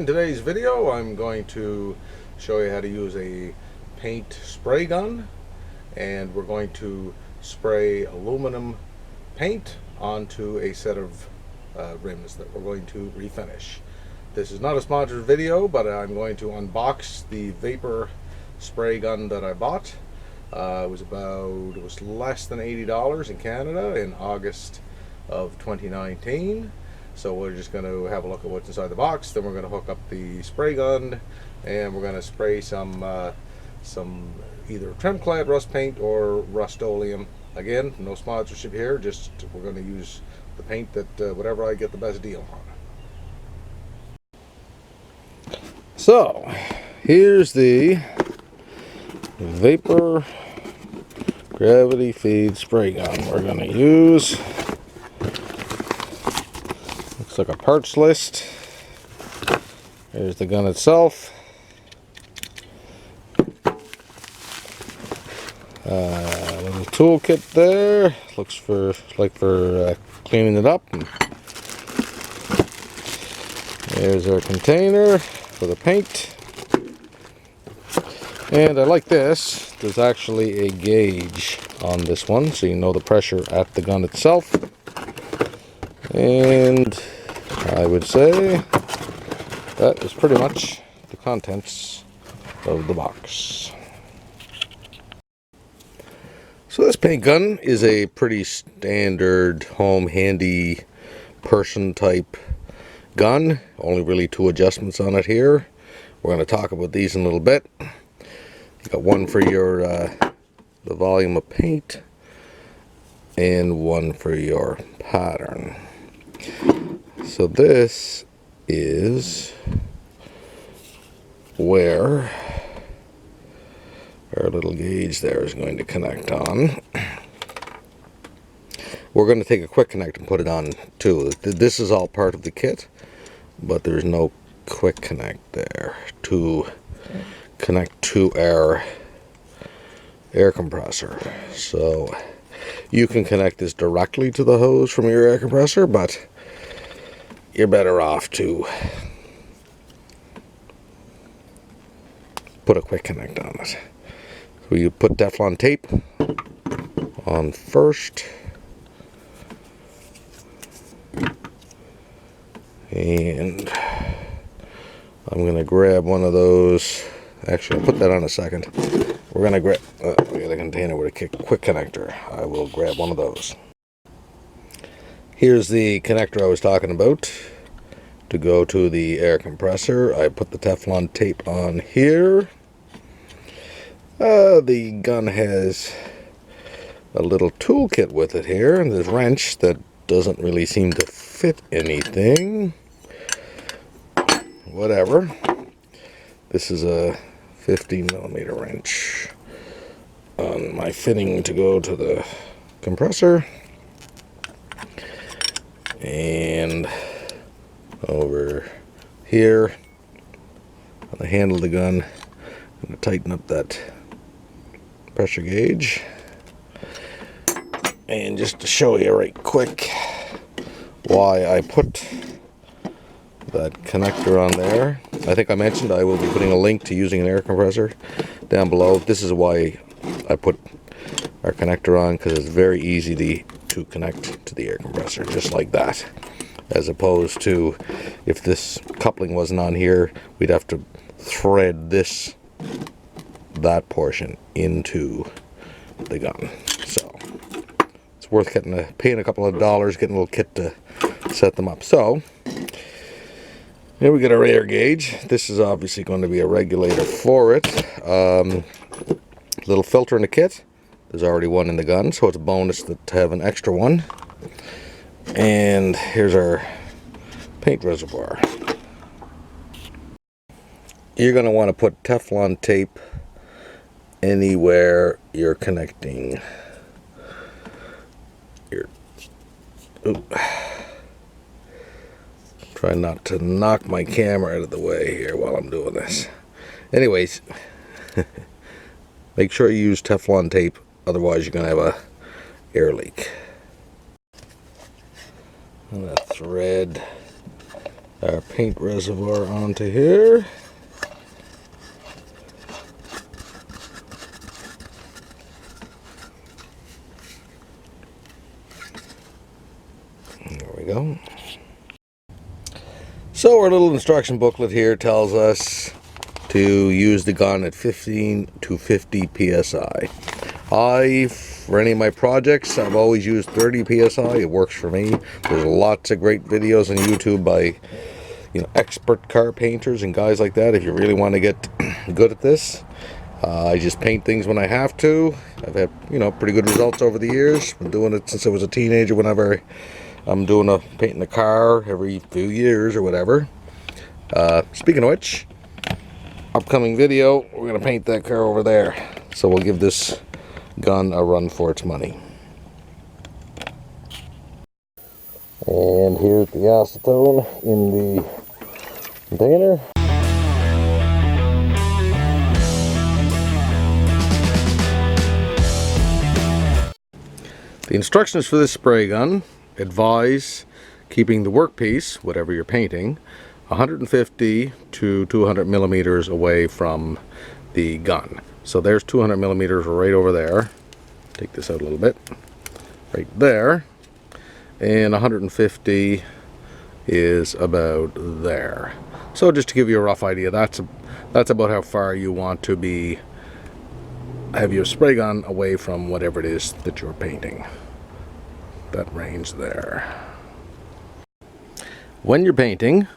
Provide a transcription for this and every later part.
In today's video, I'm going to show you how to use a paint spray gun, and we're going to spray aluminum paint onto a set of rims that we're going to refinish. This is not a sponsored video, but I'm going to unbox the Vaper spray gun that I bought. It was less than $80 in Canada in August of 2019. So we're just going to have a look at what's inside the box. Then we're going to hook up the spray gun, and we're going to spray some either trim clad rust paint or Rust-Oleum. Again, no sponsorship here. Just we're going to use the paint that whatever I get the best deal on. So here's the Vaper gravity feed spray gun we're going to use. Looks like a parts list. Here's the gun itself. Little toolkit there. Looks for cleaning it up. There's our container for the paint. And I like this. There's actually a gauge on this one, so you know the pressure at the gun itself. And I would say that is pretty much the contents of the box. So this paint gun is a pretty standard home handy person type gun. Only really two adjustments on it here. We're going to talk about these in a little bit. You got one for your the volume of paint and one for your pattern. So this is where our little gauge there is going to connect on. We're going to take a quick connect and put it on too. This is all part of the kit, but there's no quick connect there to connect to our air compressor. So you can connect this directly to the hose from your air compressor, but you're better off to put a quick connect on it. So you put Teflon tape on first, and I'm going to grab one of those. Actually, I'll put that on a second. We're going to grab, we got a container with a quick connector. I will grab one of those. Here's the connector I was talking about to go to the air compressor. I put the Teflon tape on here. The gun has a little toolkit with it here, and this wrench that doesn't really seem to fit anything. Whatever. This is a 15mm wrench on my fitting to go to the compressor. And over here on the handle of the gun, I'm going to tighten up that pressure gauge. And just to show you right quick why I put that connector on there, I think I mentioned I will be putting a link to using an air compressor down below. This is why I put our connector on, because it's very easy to connect to the air compressor, just like that. As opposed to if this coupling wasn't on here, we'd have to thread that portion into the gun. So it's worth paying a couple of dollars, getting a little kit to set them up. So here we get our air gauge. This is obviously going to be a regulator for it. Little filter in the kit. There's already one in the gun, so it's a bonus to have an extra one. And here's our paint reservoir. You're going to want to put Teflon tape anywhere you're connecting your... Oop. Try not to knock my camera out of the way here while I'm doing this. Anyways, make sure you use Teflon tape, otherwise you're going to have a air leak. And a thread our paint reservoir onto here. There we go. So our little instruction booklet here tells us to use the gun at 15 to 50 psi. For any of my projects, I've always used 30 psi. It works for me. There's lots of great videos on YouTube by expert car painters and guys like that. If you really want to get good at this, I just paint things when I have to. I've had pretty good results over the years. Been doing it since I was a teenager. Whenever I'm painting a car every few years or whatever. Speaking of which, upcoming video, we're going to paint that car over there. So we'll give this gun a run for its money. And here's the acetone in the container. The instructions for this spray gun advise keeping the workpiece, whatever you're painting, 150 to 200 millimeters away from the gun. So there's 200 millimeters right over there. Take this out a little bit. Right there. And 150 is about there. So just to give you a rough idea, that's about how far you want to have your spray gun away from whatever it is that you're painting. That range there. When you're painting,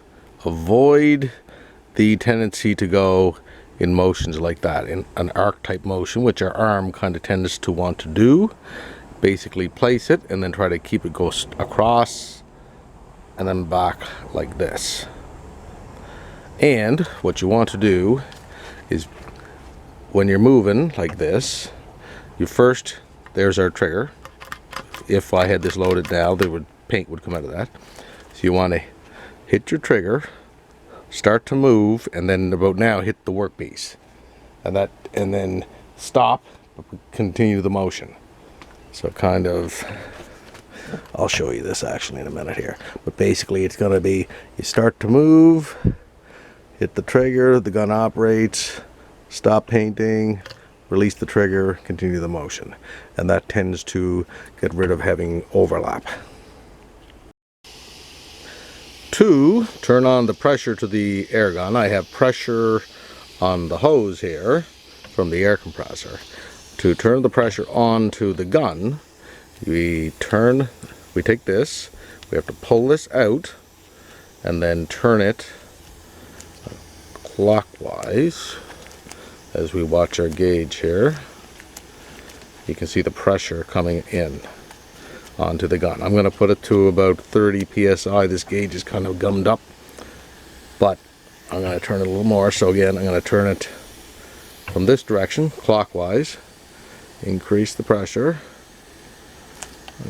avoid the tendency to go in motions like that, in an arc type motion, which our arm kind of tends to want to do. Basically place it and then try to keep it go across and then back like this. And what you want to do is, when you're moving like this, there's our trigger. If I had this loaded now, paint would come out of that. So you want to hit your trigger, start to move, and then about now hit the workpiece, and then stop, continue the motion. So kind of, I'll show you this actually in a minute here, but basically it's going to be, you start to move, hit the trigger, the gun operates, stop painting, release the trigger, continue the motion, and that tends to get rid of having overlap. To turn on the pressure to the air gun, I have pressure on the hose here from the air compressor. To turn the pressure on to the gun, we take this, we have to pull this out and then turn it clockwise. As we watch our gauge here, you can see the pressure coming in onto the gun. I'm going to put it to about 30 psi. This gauge is kind of gummed up, but I'm going to turn it a little more. So again, I'm going to turn it from this direction, clockwise, increase the pressure.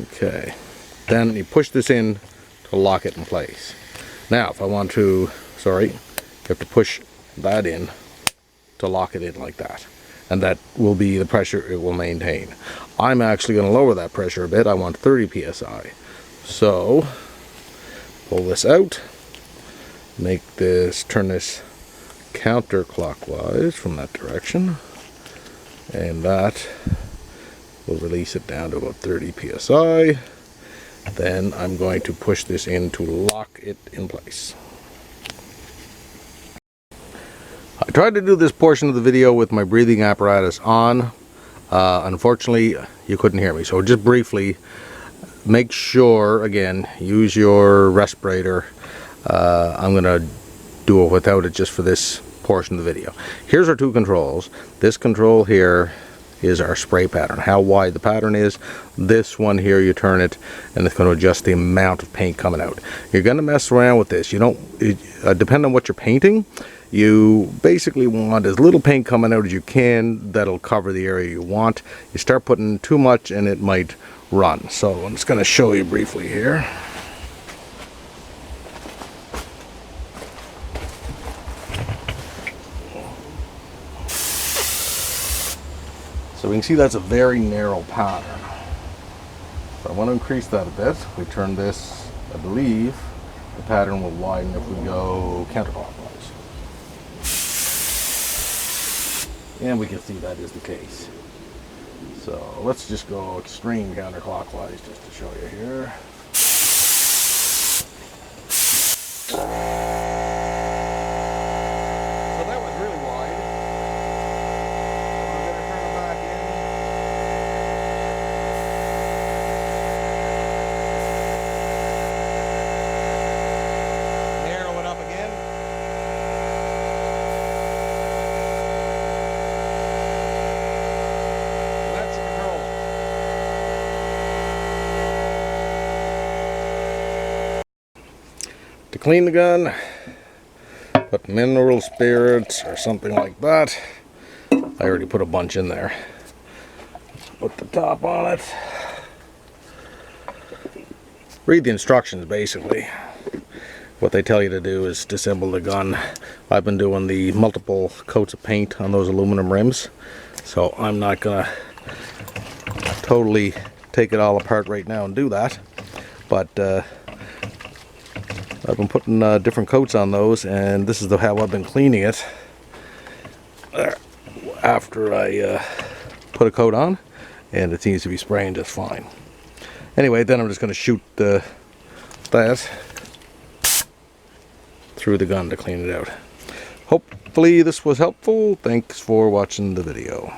Okay, then you push this in to lock it in place. Now if I want to, you have to push that in to lock it in like that, and that will be the pressure it will maintain. I'm actually going to lower that pressure a bit. I want 30 psi. So pull this out, turn this counterclockwise from that direction, and that will release it down to about 30 psi. Then I'm going to push this in to lock it in place. I tried to do this portion of the video with my breathing apparatus on. Unfortunately, you couldn't hear me. So just briefly, make sure, again, use your respirator. I'm going to do it without it just for this portion of the video. Here's our two controls. This control here is our spray pattern, how wide the pattern is. This one here, you turn it and it's going to adjust the amount of paint coming out. You're going to mess around with this. Depending on what you're painting, you basically want as little paint coming out as you can that'll cover the area you want. You start putting too much and it might run. So I'm just going to show you briefly here. So we can see that's a very narrow pattern. So I want to increase that a bit. We turn this, I believe, the pattern will widen if we go counterclockwise. And we can see that is the case. So let's just go extreme counterclockwise just to show you here. So that was really wide. We're going to turn it back in. Narrow it up again. That's the control. To clean the gun, put mineral spirits or something like that. I already put a bunch in there. Put the top on it. Read the instructions basically. What they tell you to do is disassemble the gun. I've been doing the multiple coats of paint on those aluminum rims, so I'm not gonna totally take it all apart right now and do that, but I've been putting different coats on those, and this is how I've been cleaning it after I put a coat on, and it seems to be spraying just fine. Anyway, then I'm just going to shoot that through the gun to clean it out. Hopefully this was helpful. Thanks for watching the video.